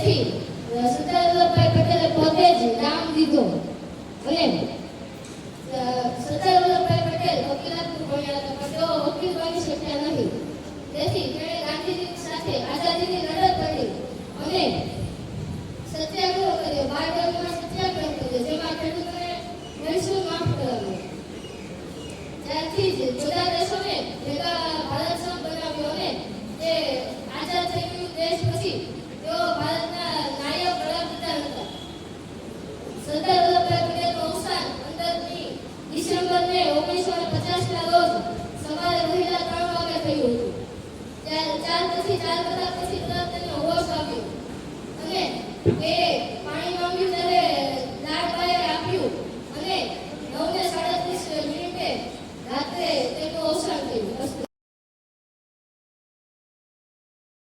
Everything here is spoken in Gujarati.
તેથી સરદાર વલ્લભભાઈ પટેલે પોતે જ નામ દીધો અને સરદાર વલ્લભભાઈ પટેલ વકીલાતનું ભણ્યા હતા પણ તેઓ વકીલ બની શક્યા નહીં. તેથી તેણે ગાંધીજી સાથે આઝાદીની લડત લડી અને સત્યાગ્રહ કર્યો. 12 માં સત્યાગ્રહ કર્યો જેમાં ખેડૂતોને મહેસૂલ માફ કરાવ્યો. ત્યારથી જ બધા દેશોને ભેગા ભારત સંઘ બનાવ્યો અને તે આઝાદ થઈ ગયું દેશ પછી તેઓ ભારતના નાયક વડાપ્રધાન હતા. સરદાર વલ્લભભાઈ પટેલનું અવસાન 15મી ડિસેમ્બર 1950 ના રોજ સવારે વહેલા 3 વાગે થયું હતું. 4 કલાક પછી તરત